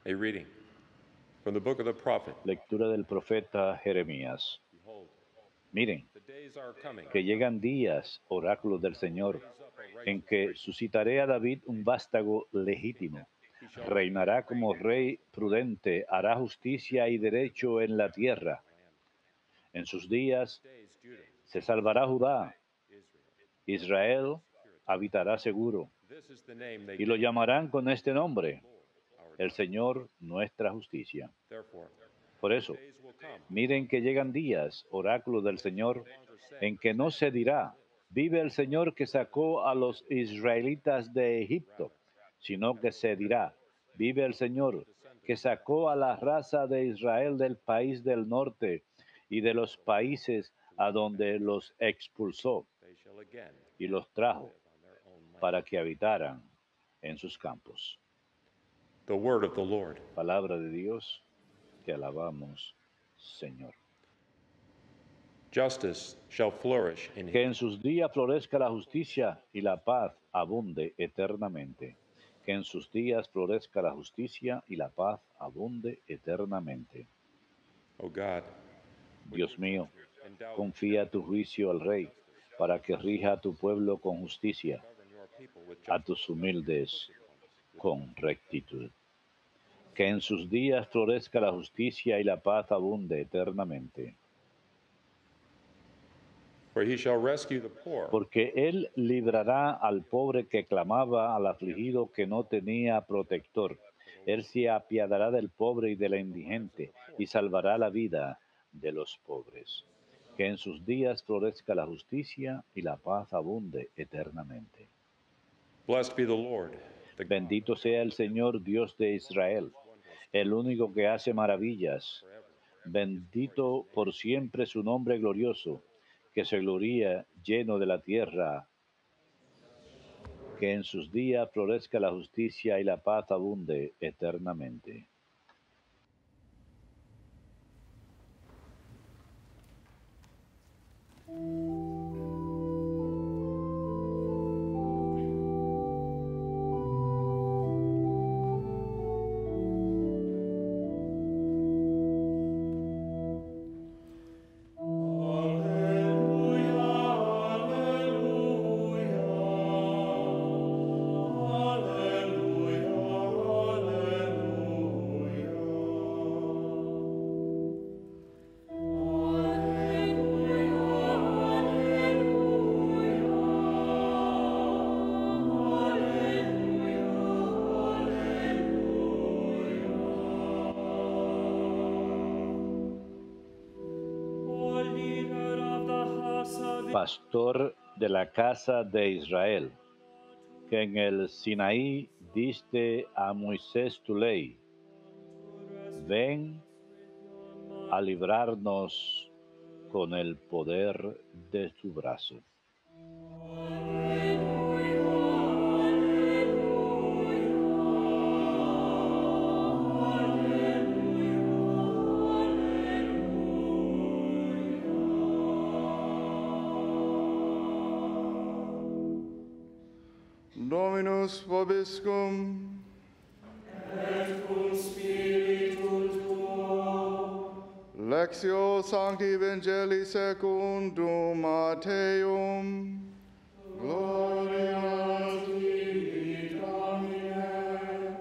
A reading from the book of the prophet. Lectura del profeta Jeremías. Behold, Miren, the days are coming. que llegan días, oráculo del Señor, en que suscitaré a David un vástago legítimo. Reinará como rey prudente, hará justicia y derecho en la tierra. En sus días se salvará Judá, Israel habitará seguro, y lo llamarán con este nombre, el Señor nuestra justicia. Por eso, miren que llegan días, oráculo del Señor, en que no se dirá, vive el Señor que sacó a los israelitas de Egipto, sino que se dirá, vive el Señor que sacó a la raza de Israel del país del norte y de los países a donde los expulsó y los trajo para que habitaran en sus campos. The word of the Lord. Palabra de Dios, te alabamos, Señor. Justice shall flourish in Que him. en sus días florezca la justicia y la paz abunde eternamente. Que en sus días florezca la justicia y la paz abunde eternamente. O God, Dios mío, confía tu juicio al Rey, para que rija a tu pueblo con justicia, a tus humildes con rectitud. Que en sus días florezca la justicia y la paz abunde eternamente. for he shall rescue the poor Porque Él librará al pobre que clamaba, al afligido que no tenía protector. Él se apiadará del pobre y de la indigente, y salvará la vida de los pobres. Que en sus días florezca la justicia y la paz abunde eternamente. Blessed be the Lord, the God Bendito sea el Señor Dios de Israel, el único que hace maravillas. Bendito por siempre su nombre glorioso, que se gloría lleno de la tierra. Que en sus días florezca la justicia y la paz abunde eternamente. Pastor de la casa de Israel, que en el Sinaí diste a Moisés tu ley. Ven a librarnos con el poder de tu brazo. Dominus vobiscum. Et cum spiritu tuo. Lectio Sancti Evangelii secundum Matteum. Gloria a ti, Domine.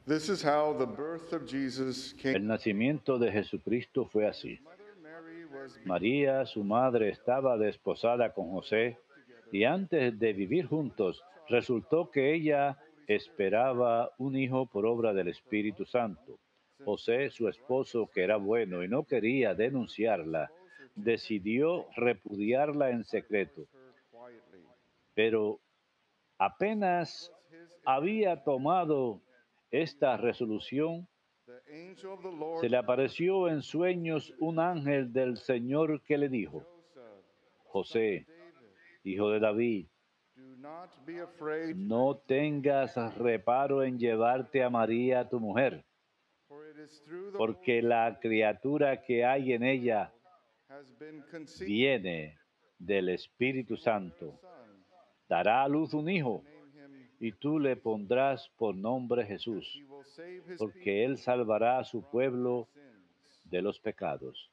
This is how the birth of Jesus came. El nacimiento de Jesucristo fue así. Mary was María, su madre, estaba desposada con José y antes de vivir juntos, resultó que ella esperaba un hijo por obra del Espíritu Santo. José, su esposo, que era bueno y no quería denunciarla, decidió repudiarla en secreto. Pero apenas había tomado esta resolución, the angel of the Lord. se le apareció en sueños un ángel del Señor que le dijo: José, hijo de David, Do not be afraid, no tengas reparo en llevarte a María tu mujer, for it is through the porque la criatura que hay en ella has been conceived viene del Espíritu Santo. Son. dará a luz un hijo, name him, y tú le pondrás por nombre Jesús, he will save his porque él salvará a su pueblo sins. de los pecados.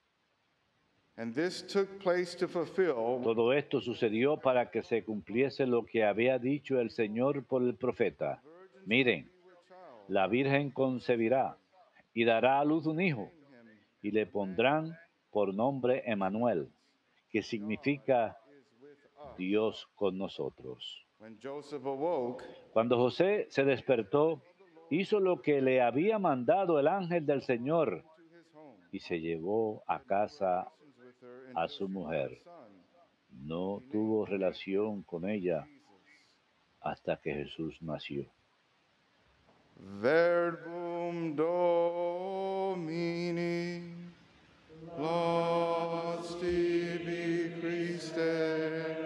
And this took place to fulfill Todo esto sucedió para que se cumpliese lo que había dicho el Señor por el profeta. Miren, la Virgen concebirá y dará a luz un hijo, y le pondrán por nombre Emmanuel, que significa Dios con nosotros. when Joseph awoke, Cuando José se despertó, hizo lo que le había mandado el ángel del Señor to his home, y se llevó a casa with her a until su she mujer. had a son, No tuvo relación con ella hasta que Jesús nació. Verbum Domini, Laus tibi Christe.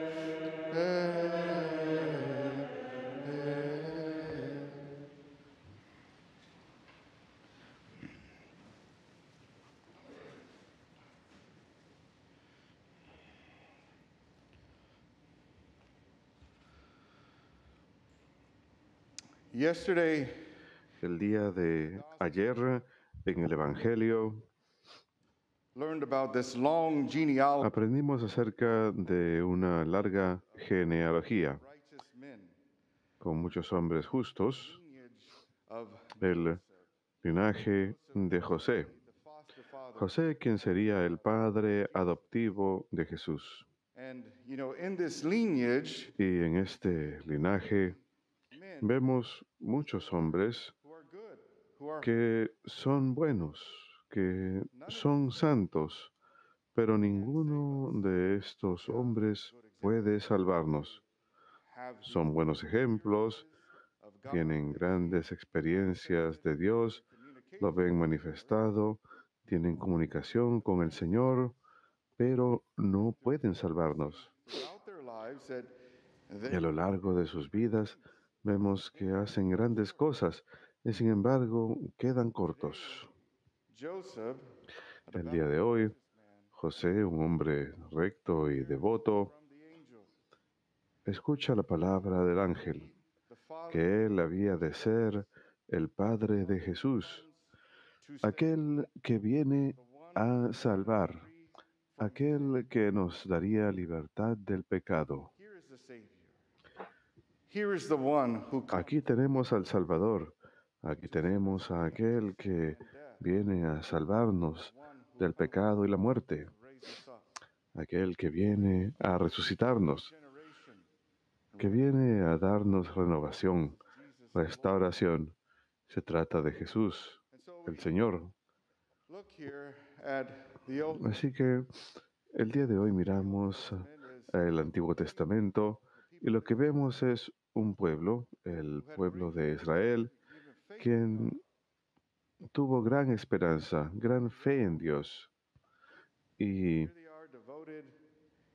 Yesterday, El día de ayer en el Evangelio learned about this long genealogy aprendimos acerca de una larga genealogía of righteous men, con muchos hombres justos, lineage of el linaje de José. the foster father. José, quien sería el padre adoptivo de Jesús. And, in this lineage, Y en este linaje men vemos muchos hombres who are good, who are que son buenos, que son santos, pero ninguno de estos hombres puede salvarnos. have Son buenos ejemplos, of God, tienen grandes experiencias de Dios, lo ven manifestado, tienen comunicación con el Señor, pero no pueden salvarnos. throughout their lives that Y a lo largo de sus vidas vemos que hacen grandes cosas y sin embargo quedan cortos. Joseph, El día de hoy, José, un hombre recto y devoto, from the angel, escucha la palabra del ángel, the father que él había de ser el Padre de Jesús, to aquel que viene a salvar, aquel que nos daría libertad del pecado. here is the Savior. Here is the one who comes Aquí tenemos al Salvador, aquí tenemos a aquel que viene a salvarnos del pecado y la muerte, to raise us up. aquel que viene a resucitarnos, Generation, que viene a darnos renovación, restauración. Se trata de Jesús, and so el Señor. look here at the Old Así que el día de hoy miramos el Antiguo Testamento y lo que vemos es un pueblo, el pueblo de Israel, quien tuvo gran esperanza, gran fe en Dios. Y Here they are devoted,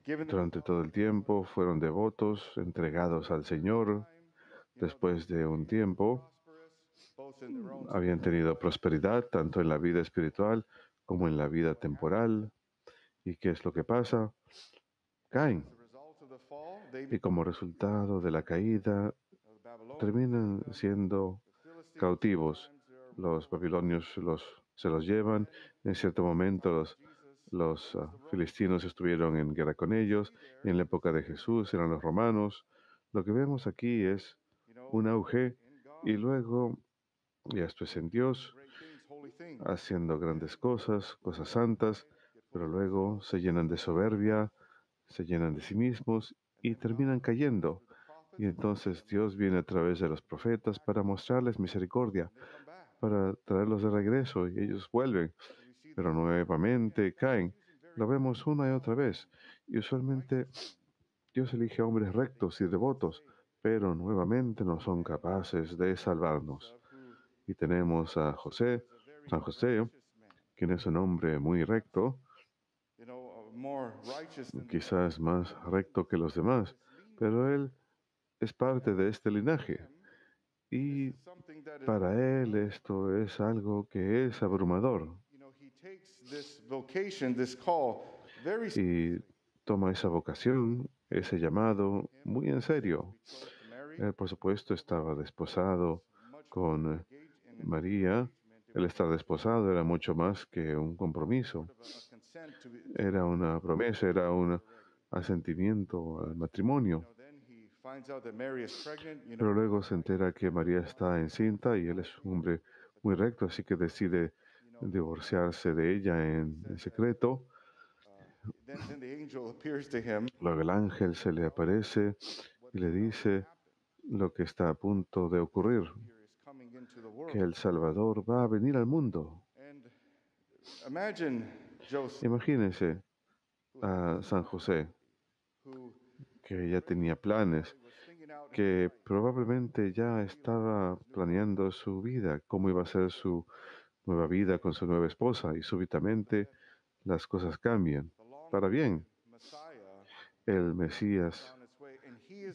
given the durante todo el tiempo fueron devotos, entregados al Señor. Después de un tiempo prosperous, both in their own habían tenido prosperidad tanto en la vida espiritual como en la vida temporal. ¿Y qué es lo que pasa? Caen. as a result of the fall, they Y como resultado de la caída, of Babylon, terminan siendo cautivos. Los babilonios se los llevan. En cierto momento los filistinos estuvieron en guerra con ellos. Y en la época de Jesús eran los romanos. Lo que vemos aquí es un auge y luego, y esto es en Dios, great things, holy things. haciendo grandes cosas, cosas santas, pero luego se llenan de soberbia, se llenan de sí mismos y terminan cayendo. Y entonces Dios viene a través de los profetas para mostrarles misericordia, Come back. para traerlos de regreso y ellos vuelven, pero nuevamente caen. Lo vemos una y otra vez. Y usualmente Dios elige hombres rectos y devotos, pero nuevamente no son capaces de salvarnos. Y tenemos a José, San José, quien es un hombre muy recto, More righteous than quizás más recto que los demás, pero él es parte de este linaje. Y something that is, para él esto es algo que es abrumador. he takes this vocation, this call, very Y toma esa vocación, ese llamado muy en serio. Él, por supuesto, estaba desposado con María. El estar desposado era mucho más que un compromiso. Era una promesa, era un asentimiento al matrimonio. Pero luego se entera que María está encinta y él es un hombre muy recto, así que decide divorciarse de ella en secreto. Luego el ángel se le aparece y le dice lo que está a punto de ocurrir, que el Salvador va a venir al mundo. Imagínense a San José, que ya tenía planes, que probablemente ya estaba planeando su vida, cómo iba a ser su nueva vida con su nueva esposa, y súbitamente las cosas cambian. Para bien, el Mesías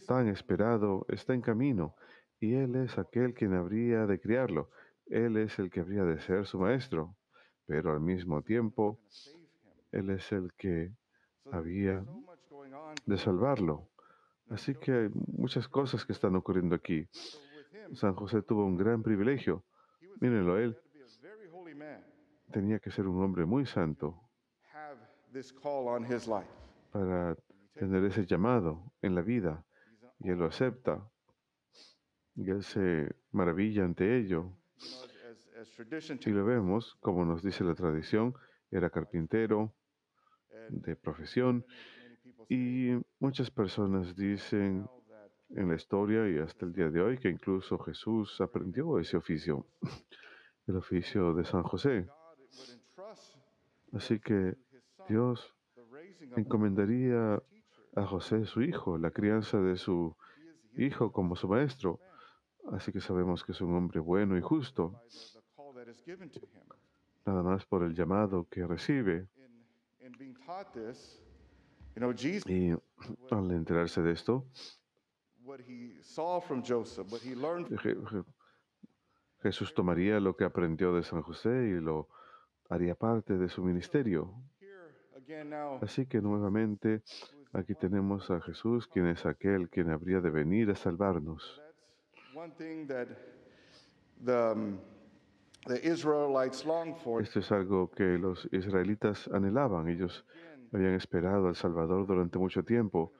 tan esperado está en camino, y Él es aquel quien habría de criarlo. Él es el que habría de ser su maestro, pero al mismo tiempo, Él es el que había de salvarlo. Así que hay muchas cosas que están ocurriendo aquí. San José tuvo un gran privilegio. Mírenlo, él tenía que ser un hombre muy santo para tener ese llamado en la vida. Y él lo acepta. Y él se maravilla ante ello. Y lo vemos, como nos dice la tradición, era carpintero de profesión. Y muchas personas dicen en la historia y hasta el día de hoy que incluso Jesús aprendió ese oficio, el oficio de San José. Así que Dios encomendaría a José su hijo, la crianza de su hijo como su maestro. Así que sabemos que es un hombre bueno y justo, nada más por el llamado que recibe. Y al enterarse de esto, Jesús tomaría lo que aprendió de San José y lo haría parte de su ministerio. Así que nuevamente aquí tenemos a Jesús, quien es aquel quien habría de venir a salvarnos. Esto es algo que los israelitas anhelaban. Ellos habían esperado al Salvador durante mucho tiempo,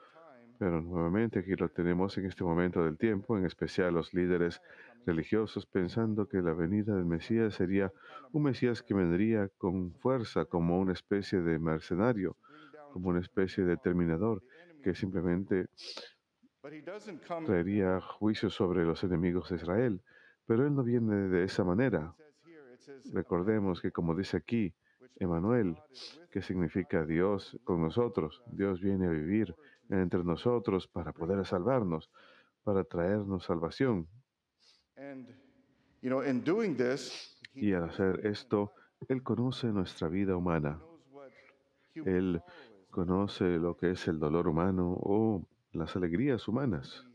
pero nuevamente aquí lo tenemos en este momento del tiempo, en especial los líderes religiosos pensando que la venida del Mesías sería un Mesías que vendría con fuerza, como una especie de mercenario, como una especie de terminador, que simplemente traería juicio sobre los enemigos de Israel. Pero Él no viene de esa manera. Recordemos que, como dice aquí, Emmanuel, que significa Dios con nosotros, Dios viene a vivir entre nosotros para poder salvarnos, para traernos salvación. Y al hacer esto, Él conoce nuestra vida humana. Él conoce lo que es el dolor humano o las alegrías humanas.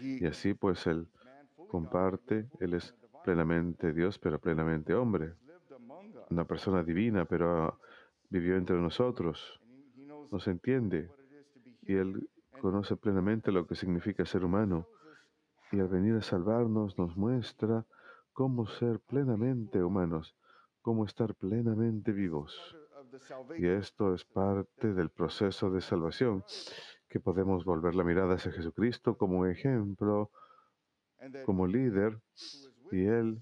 Y así pues Él comparte, Él es plenamente Dios, pero plenamente hombre. Una persona divina, pero vivió entre nosotros. Nos entiende. Y Él conoce plenamente lo que significa ser humano. Y al venir a salvarnos nos muestra cómo ser plenamente humanos, cómo estar plenamente vivos. Y esto es parte del proceso de salvación, que podemos volver la mirada hacia Jesucristo como ejemplo, como líder, y Él,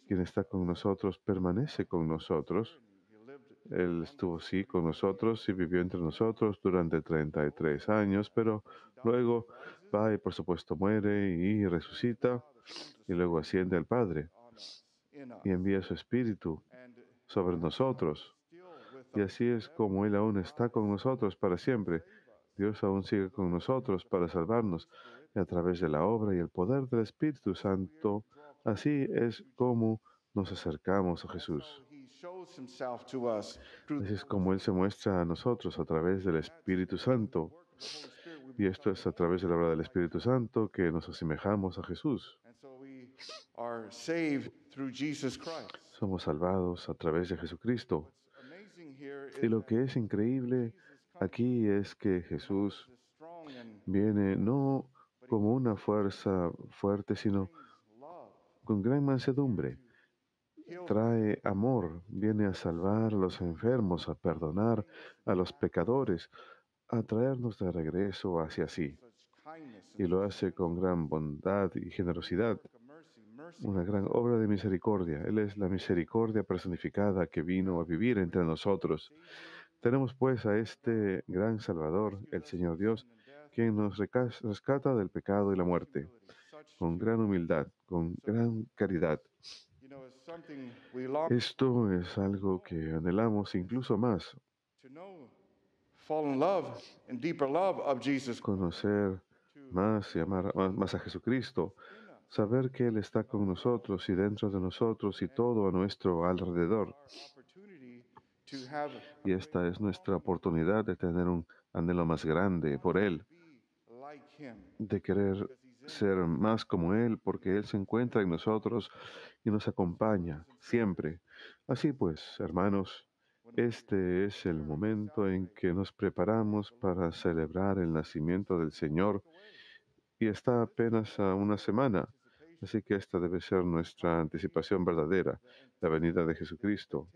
quien está con nosotros, permanece con nosotros. Él estuvo sí con nosotros y vivió entre nosotros durante 33 años, pero luego va y por supuesto muere y resucita y luego asciende al Padre y envía su Espíritu sobre nosotros. Y así es como Él aún está con nosotros para siempre. Dios aún sigue con nosotros para salvarnos y a través de la obra y el poder del Espíritu Santo. Así es como nos acercamos a Jesús. Así es como Él se muestra a nosotros a través del Espíritu Santo. Y esto es a través de la obra del Espíritu Santo que nos asemejamos a Jesús. Somos salvados a través de Jesucristo. Y lo que es increíble aquí es que Jesús viene no como una fuerza fuerte, sino con gran mansedumbre. Trae amor, viene a salvar a los enfermos, a perdonar a los pecadores, a traernos de regreso hacia sí. Y lo hace con gran bondad y generosidad, una gran obra de misericordia. Él es la misericordia personificada que vino a vivir entre nosotros. Tenemos pues a este gran Salvador, el Señor Dios, quien nos rescata del pecado y la muerte, con gran humildad, con gran caridad. Esto es algo que anhelamos incluso más, conocer más y amar más a Jesucristo, saber que Él está con nosotros y dentro de nosotros y todo a nuestro alrededor. Y esta es nuestra oportunidad de tener un anhelo más grande por Él, de querer ser más como Él, porque Él se encuentra en nosotros y nos acompaña siempre. Así pues, hermanos, este es el momento en que nos preparamos para celebrar el nacimiento del Señor y está apenas a una semana. Así que esta debe ser nuestra anticipación verdadera, la venida de Jesucristo,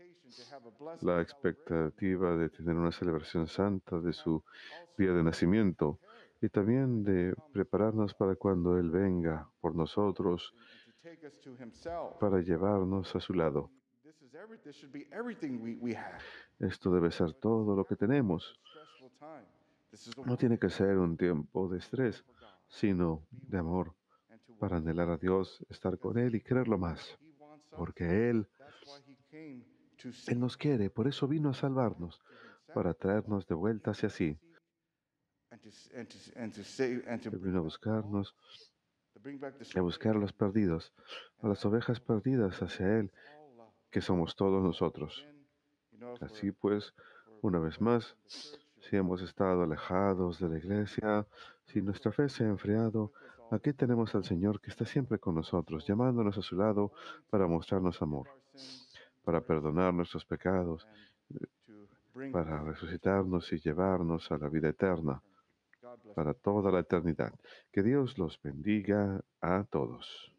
la expectativa de tener una celebración santa de su día de nacimiento y también de prepararnos para cuando Él venga por nosotros para llevarnos a su lado. Esto debe ser todo lo que tenemos. No tiene que ser un tiempo de estrés, sino de amor, para anhelar a Dios, estar con Él y quererlo más, porque Él nos quiere, por eso vino a salvarnos, para traernos de vuelta hacia sí. Él vino a buscarnos, a buscar a los perdidos, a las ovejas perdidas hacia Él, que somos todos nosotros. Así pues, una vez más, si hemos estado alejados de la iglesia, si nuestra fe se ha enfriado, aquí tenemos al Señor que está siempre con nosotros, llamándonos a su lado para mostrarnos amor, para perdonar nuestros pecados, para resucitarnos y llevarnos a la vida eterna, para toda la eternidad. Que Dios los bendiga a todos.